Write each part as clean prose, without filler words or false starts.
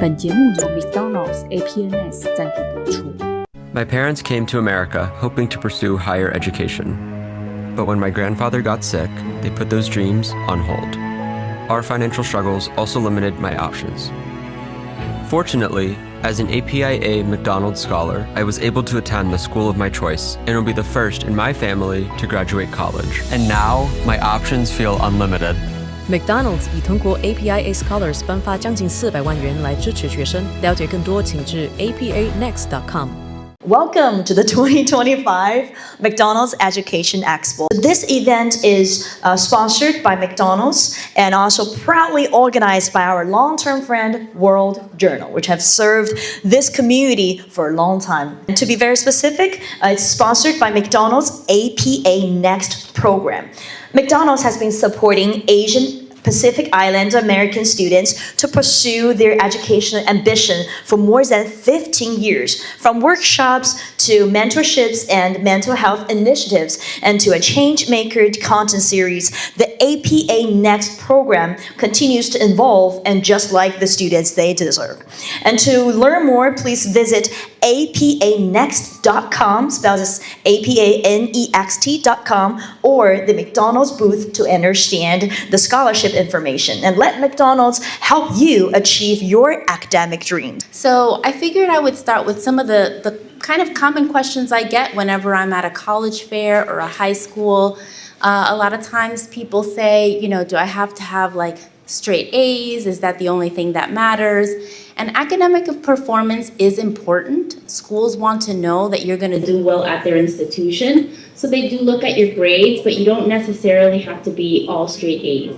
本节目由 McDonald's APANext 赞助播出。My parents came to America hoping to pursue higher education. But when my grandfather got sick, they put those dreams on hold. Our financial struggles also limited my options. Fortunately, as an APIA McDonald's scholar, I was able to attend the school of my choice and will be the first in my family to graduate college. And now, my options feel unlimited. McDonald's 已通过 APIA Scholars 颁发将近400万元来支持学生。了解更多，请至 APANext.com。Welcome to the 2025 McDonald's Education Expo. This event is sponsored by McDonald's and also proudly organized by our long-term friend, World Journal, which have served this community for a long time. And to be very specific, it's sponsored by McDonald's APANext program. McDonald's has been supporting Asian Pacific Islander American students to pursue their educational ambition for more than 15 years, from workshops to mentorships and mental health initiatives, and to a change-maker content series. The APANext program continues to evolve, and just like the students they deserve. And to learn more, please visit APANext.com, spelled as APANEXT.com, or the McDonald's booth to understand the scholarship information. And let McDonald's help you achieve your academic dreams. So I figured I would start with some of the kind of common questions I get whenever I'm at a college fair or a high school. A lot of times people say, do I have to have like straight A's? Is that the only thing that matters? And academic performance is important. Schools want to know that you're going to do well at their institution. So they do look at your grades, but you don't necessarily have to be all straight A's.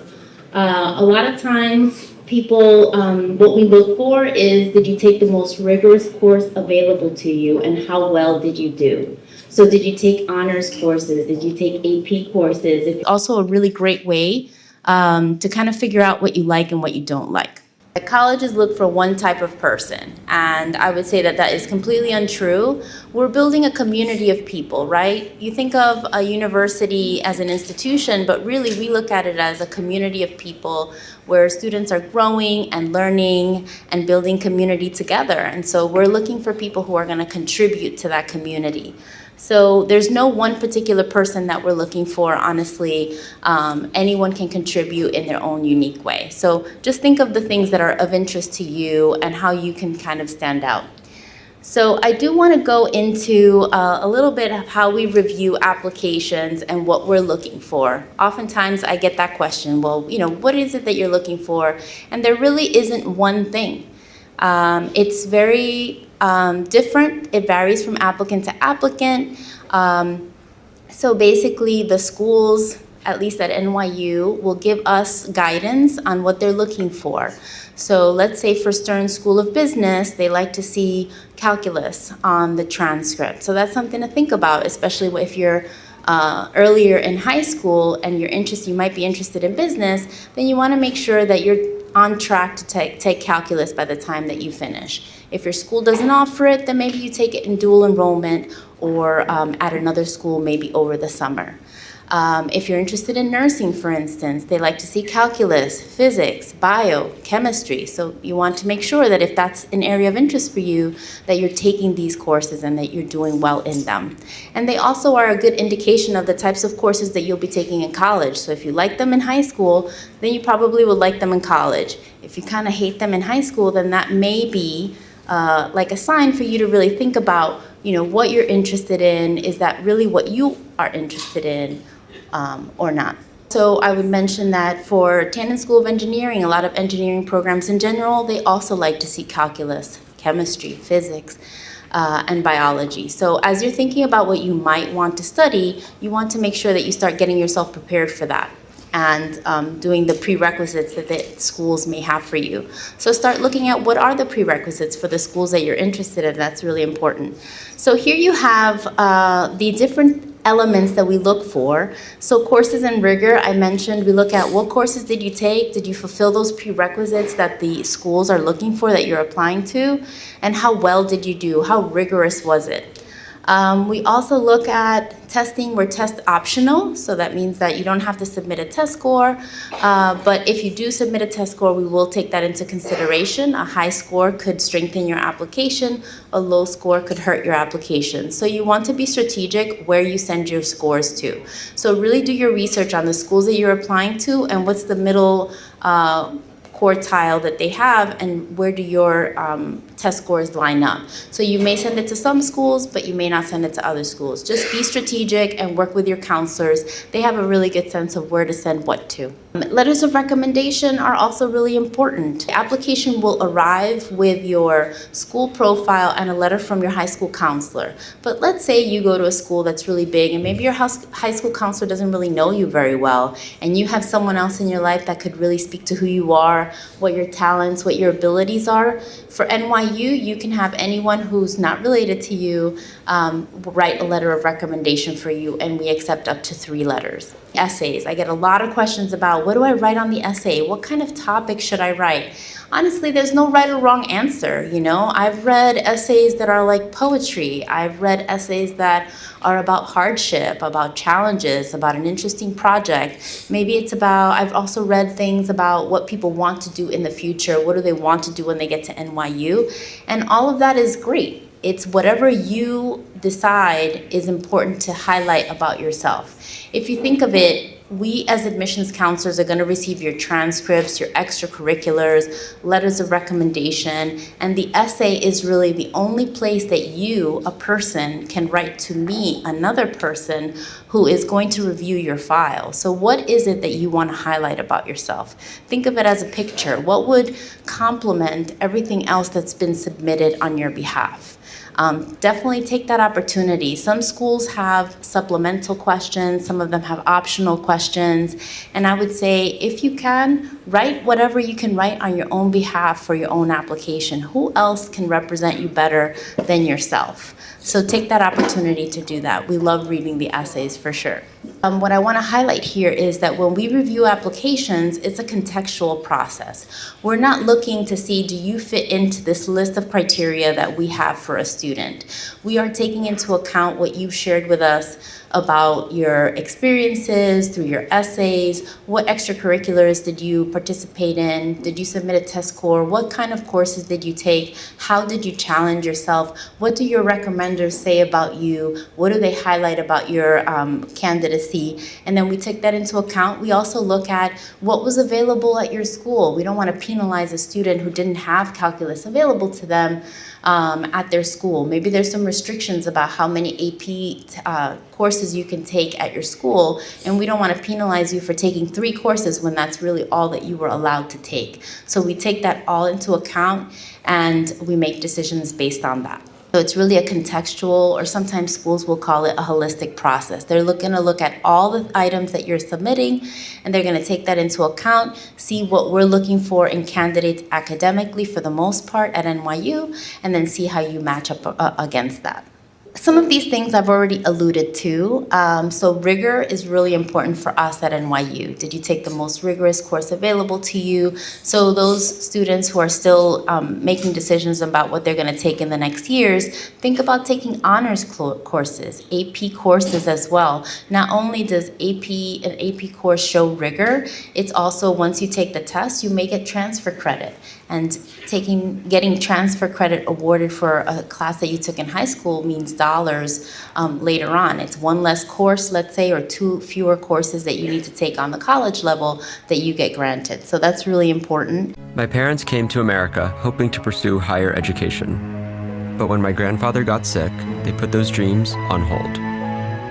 A lot of times people, what we look for is, did you take the most rigorous course available to you, and how well did you do? So did you take honors courses? Did you take AP courses? It's also a really great way to kind of figure out what you like and what you don't like. Colleges look for one type of person, and I would say that that is completely untrue. We're building a community of people, right? You think of a university as an institution, but really we look at it as a community of people where students are growing and learning and building community together. And so we're looking for people who are going to contribute to that community. So there's no one particular person that we're looking for, honestly. Anyone can contribute in their own unique way. So just think of the things that are of interest to you and how you can kind of stand out. So I do want to go into a little bit of how we review applications and what we're looking for. Oftentimes I get that question, well, what is it that you're looking for? And there really isn't one thing. It's very different. It varies from applicant to applicant. So basically the schools, at least at NYU, will give us guidance on what they're looking for. So let's say for Stern School of Business, they like to see calculus on the transcript. So that's something to think about, especially if you're earlier in high school and you might be interested in business, then you want to make sure that you're on track to take calculus by the time that you finish. If your school doesn't offer it, then maybe you take it in dual enrollment or at another school maybe over the summer. If you're interested in nursing, for instance, they like to see calculus, physics, bio, chemistry. So you want to make sure that if that's an area of interest for you, that you're taking these courses and that you're doing well in them. And they also are a good indication of the types of courses that you'll be taking in college. So if you like them in high school, then you probably will like them in college. If you kind of hate them in high school, then that may be like a sign for you to really think about, what you're interested in. Is that really what you are interested in or not? So I would mention that for Tannen School of Engineering, a lot of engineering programs in general, they also like to see calculus, chemistry, physics, and biology. So as you're thinking about what you might want to study, you want to make sure that you start getting yourself prepared for that and doing the prerequisites that the schools may have for you. So start looking at what are the prerequisites for the schools that you're interested in. That's really important. So here you have the different elements that we look for. So courses and rigor, I mentioned, we look at what courses did you take? Did you fulfill those prerequisites that the schools are looking for that you're applying to? And how well did you do? How rigorous was it? We also look at testing. We're test optional, so that means that you don't have to submit a test score. But if you do submit a test score, we will take that into consideration. A high score could strengthen your application. A low score could hurt your application. So you want to be strategic where you send your scores to. So really do your research on the schools that you're applying to and what's the middle quartile that they have and where do your test scores line up. So you may send it to some schools, but you may not send it to other schools. Just be strategic and work with your counselors. They have a really good sense of where to send what to. Letters of recommendation are also really important. The application will arrive with your school profile and a letter from your high school counselor. But let's say you go to a school that's really big and maybe your high school counselor doesn't really know you very well and you have someone else in your life that could really speak to who you are, what your talents, what your abilities are. For NYU, you can have anyone who's not related to you write a letter of recommendation for you, and we accept up to 3 letters. Essays. I get a lot of questions about what do I write on the essay? What kind of topic should I write? Honestly, there's no right or wrong answer, you know? I've read essays that are like poetry. I've read essays that are about hardship, about challenges, about an interesting project. Maybe it's about, I've also read things about what people want to do in the future. What do they want to do when they get to NYU? And all of that is great. It's whatever you decide is important to highlight about yourself. If you think of it, we as admissions counselors are going to receive your transcripts, your extracurriculars, letters of recommendation, and the essay is really the only place that you, a person, can write to me, another person, who is going to review your file. So what is it that you want to highlight about yourself? Think of it as a picture. What would complement everything else that's been submitted on your behalf? Definitely take that opportunity. Some schools have supplemental questions, some of them have optional questions, and I would say if you can, write whatever you can write on your own behalf for your own application. Who else can represent you better than yourself? So take that opportunity to do that. We love reading the essays for sure. What I want to highlight here is that when we review applications, it's a contextual process. We're not looking to see, do you fit into this list of criteria that we have for a student? We are taking into account what you've shared with us about your experiences through your essays. What extracurriculars did you participate in? Did you submit a test score? What kind of courses did you take? How did you challenge yourself? What do your recommenders say about you? What do they highlight about your candidacy? And then we take that into account. We also look at what was available at your school. We don't want to penalize a student who didn't have calculus available to them at their school. Maybe there's some restrictions about how many AP courses you can take at your school, and we don't want to penalize you for taking 3 courses when that's really all that you were allowed to take. So we take that all into account and we make decisions based on that. So it's really a contextual, or sometimes schools will call it a holistic process. They're going to look at all the items that you're submitting, and they're going to take that into account, see what we're looking for in candidates academically for the most part at NYU, and then see how you match up against that. Some of these things I've already alluded to. So rigor is really important for us at NYU. Did you take the most rigorous course available to you? So those students who are still making decisions about what they're going to take in the next years, think about taking honors courses, AP courses as well. Not only does an AP course show rigor, it's also once you take the test, you may get transfer credit. And getting transfer credit awarded for a class that you took in high school means dollars later on. It's 1 less course, let's say, or 2 fewer courses that you need to take on the college level that you get granted. So that's really important. My parents came to America hoping to pursue higher education. But when my grandfather got sick, they put those dreams on hold.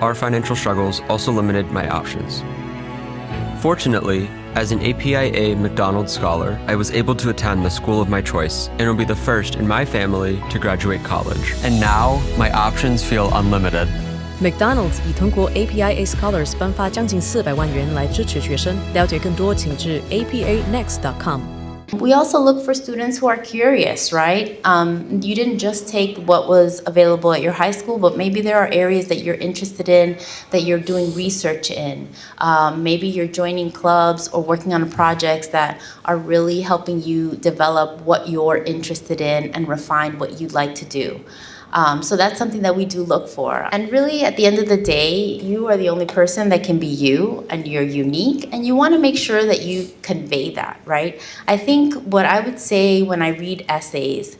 Our financial struggles also limited my options. Fortunately, as an APIA McDonald's scholar, I was able to attend the school of my choice and will be the first in my family to graduate college. And now, my options feel unlimited. McDonald's 已通过 APANext Scholars 颁发将近400万元来支持学生。了解更多，请至 APANext.com。We also look for students who are curious, right? You didn't just take what was available at your high school, but maybe there are areas that you're interested in, that you're doing research in. Maybe you're joining clubs or working on projects that are really helping you develop what you're interested in and refine what you'd like to do. So that's something that we do look for. And really, at the end of the day, you are the only person that can be you, and you're unique, and you want to make sure that you convey that, right? I think what I would say when I read essays,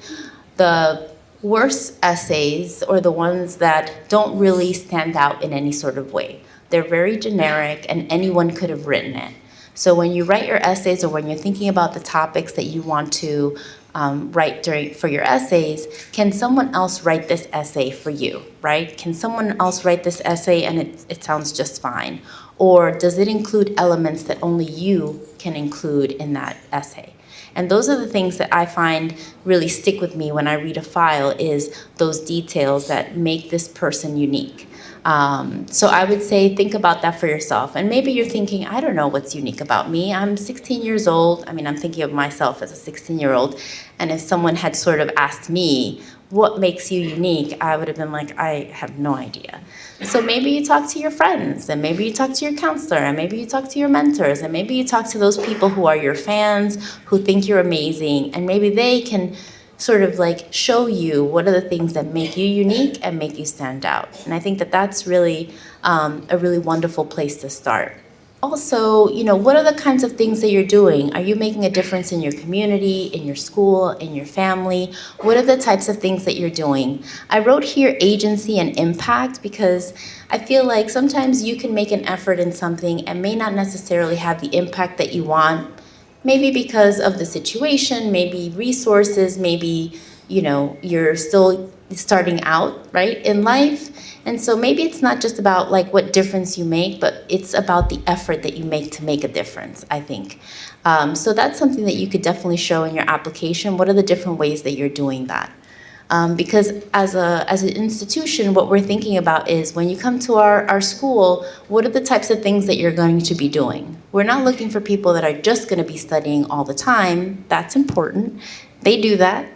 the worst essays or the ones that don't really stand out in any sort of way. They're very generic, and anyone could have written it. So when you write your essays, or when you're thinking about the topics that you want to write for your essays, can someone else write this essay for you, right? Can someone else write this essay and it sounds just fine? Or does it include elements that only you can include in that essay? And those are the things that I find really stick with me when I read a file, is those details that make this person unique. So I would say think about that for yourself. And maybe you're thinking, I don't know what's unique about me. I'm 16 years old. I mean, I'm thinking of myself as a 16-year-old. And if someone had sort of asked me, what makes you unique? I would have been like, I have no idea. So maybe you talk to your friends, and maybe you talk to your counselor, and maybe you talk to your mentors, and maybe you talk to those people who are your fans, who think you're amazing, and maybe they can sort of like show you what are the things that make you unique and make you stand out. And I think that that's really a really wonderful place to start. Also, what are the kinds of things that you're doing? Are you making a difference in your community, in your school, in your family? What are the types of things that you're doing? I wrote here agency and impact because I feel like sometimes you can make an effort in something and may not necessarily have the impact that you want. Maybe because of the situation, maybe resources, maybe, you're still starting out, right, in life. And so maybe it's not just about like what difference you make, but it's about the effort that you make to make a difference, I think. So that's something that you could definitely show in your application. What are the different ways that you're doing that? Because as an institution, what we're thinking about is when you come to our school, what are the types of things that you're going to be doing? We're not looking for people that are just going to be studying all the time. That's important. They do that.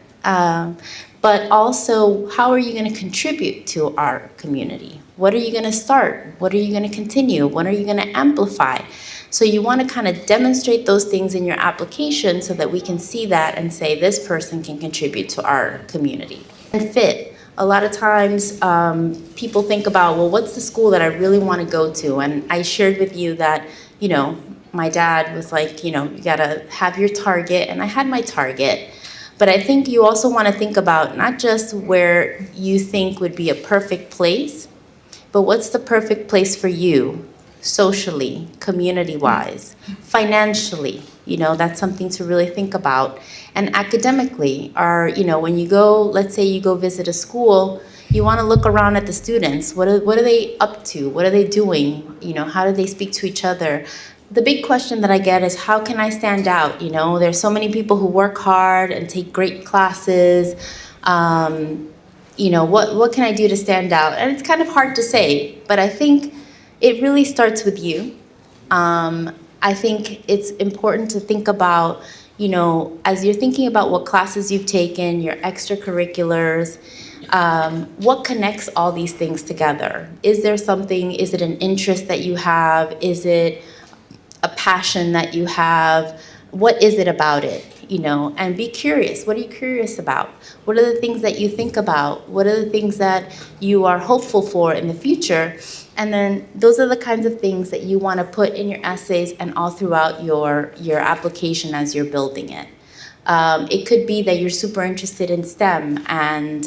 But also, how are you going to contribute to our community? What are you going to start? What are you going to continue? What are you going to amplify? So you want to kind of demonstrate those things in your application so that we can see that and say this person can contribute to our community. And fit. A lot of times people think about, well, what's the school that I really want to go to? And I shared with you that, my dad was like, you got to have your target. And I had my target. But I think you also want to think about not just where you think would be a perfect place, but what's the perfect place for you? Socially, community-wise, financially, that's something to really think about. And academically, when you go, let's say you go visit a school, you want to look around at the students. What are they up to? What are they doing? How do they speak to each other? The big question that I get is, how can I stand out? There's so many people who work hard and take great classes. What can I do to stand out? And it's kind of hard to say, but I think it really starts with you. I think it's important to think about, as you're thinking about what classes you've taken, your extracurriculars, what connects all these things together? Is it an interest that you have? Is it a passion that you have? What is it about it? And be curious. What are you curious about? What are the things that you think about? What are the things that you are hopeful for in the future? And then those are the kinds of things that you want to put in your essays and all throughout your application as you're building it. It could be that you're super interested in STEM and,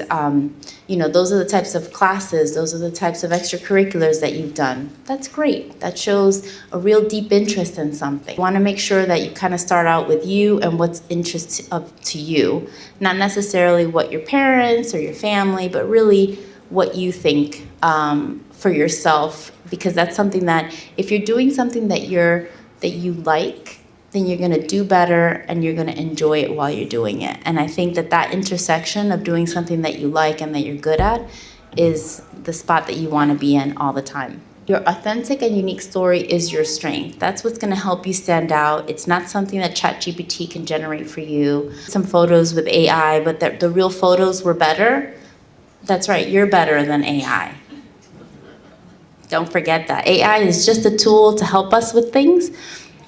those are the types of classes, those are the types of extracurriculars that you've done. That's great. That shows a real deep interest in something. You want to make sure that you kind of start out with you and what's interest to you, not necessarily what your parents or your family, but really what you think for yourself, because that's something that if you're doing something that you like, then you're going to do better and you're going to enjoy it while you're doing it. And I think that intersection of doing something that you like and that you're good at is the spot that you want to be in all the time. Your authentic and unique story is your strength. That's what's going to help you stand out. It's not something that ChatGPT can generate for you. Some photos with AI, but the real photos were better. That's right, you're better than AI. Don't forget that. AI is just a tool to help us with things.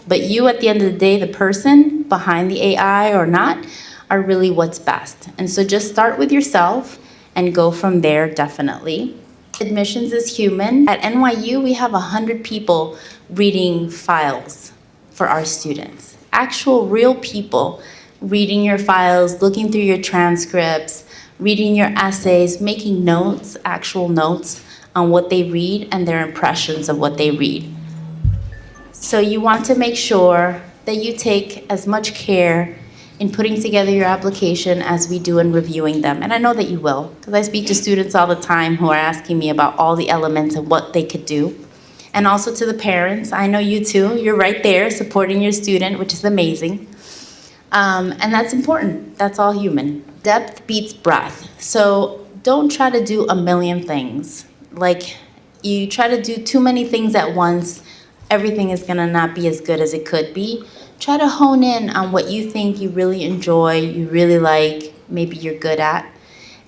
But you, at the end of the day, the person behind the AI or not, are really what's best. And so just start with yourself and go from there definitely. Admissions is human. At NYU, we have 100 people reading files for our students. Actual real people reading your files, looking through your transcripts, reading your essays, making notes, actual notes on what they read and their impressions of what they read. So you want to make sure that you take as much care in putting together your application as we do in reviewing them. And I know that you will, because I speak to students all the time who are asking me about all the elements and what they could do. And also to the parents, I know you too, you're right there supporting your student, which is amazing. And that's important, that's all human. Depth beats breadth. So don't try to do a million things. Like, you try to do too many things at once, everything is gonna not be as good as it could be. Try to hone in on what you think you really enjoy, you really like, maybe you're good at,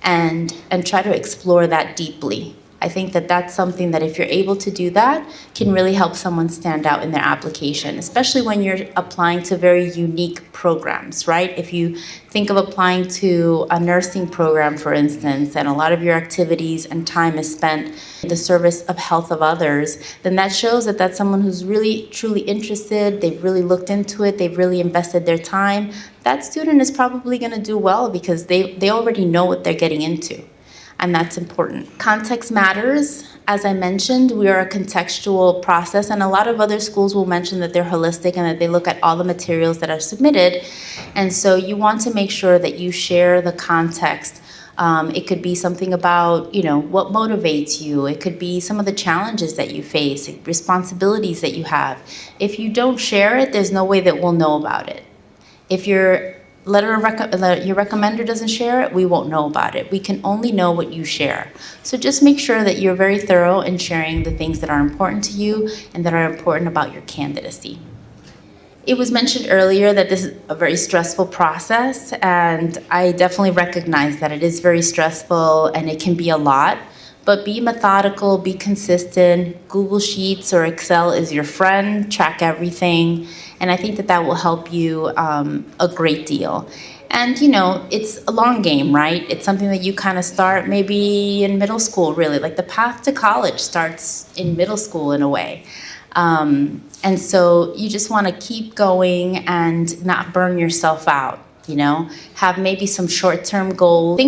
and try to explore that deeply. I think that that's something that if you're able to do that, can really help someone stand out in their application, especially when you're applying to very unique programs, right? If you think of applying to a nursing program, for instance, and a lot of your activities and time is spent in the service of health of others, then that shows that that's someone who's really, truly interested, they've really looked into it, they've really invested their time. That student is probably gonna do well because they already know what they're getting into. And that's important. Context matters. As I mentioned, we are a contextual process, and a lot of other schools will mention that they're holistic and that they look at all the materials that are submitted. And so you want to make sure that you share the context. It could be something about, what motivates you. It could be some of the challenges that you face, responsibilities that you have. If you don't share it, there's no way that we'll know about it. If your recommender doesn't share it, we won't know about it. We can only know what you share. So just make sure that you're very thorough in sharing the things that are important to you and that are important about your candidacy. It was mentioned earlier that this is a very stressful process, and I definitely recognize that it is very stressful and it can be a lot. But be methodical, be consistent. Google Sheets or Excel is your friend. Track everything. And I think that will help you a great deal. And, it's a long game, right? It's something that you kind of start maybe in middle school, really. Like the path to college starts in middle school in a way. And so you just want to keep going and not burn yourself out. Have maybe some short-term goals.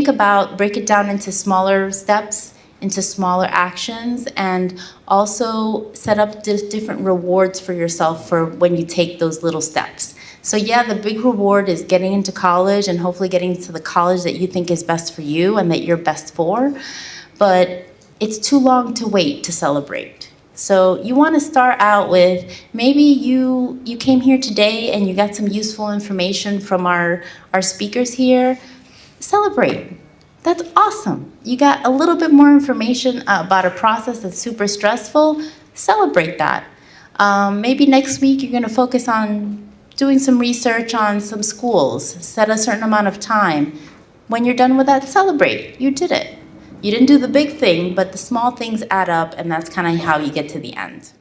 Break it down into smaller steps, into smaller actions, and also set up different rewards for yourself for when you take those little steps. So yeah, the big reward is getting into college and hopefully getting to the college that you think is best for you and that you're best for, but it's too long to wait to celebrate. So you want to start out with, maybe you came here today and you got some useful information from our speakers here. Celebrate. That's awesome. You got a little bit more information about a process that's super stressful. Celebrate that. Maybe next week you're going to focus on doing some research on some schools. Set a certain amount of time. When you're done with that, celebrate. You did it. You didn't do the big thing, but the small things add up, and that's kind of how you get to the end.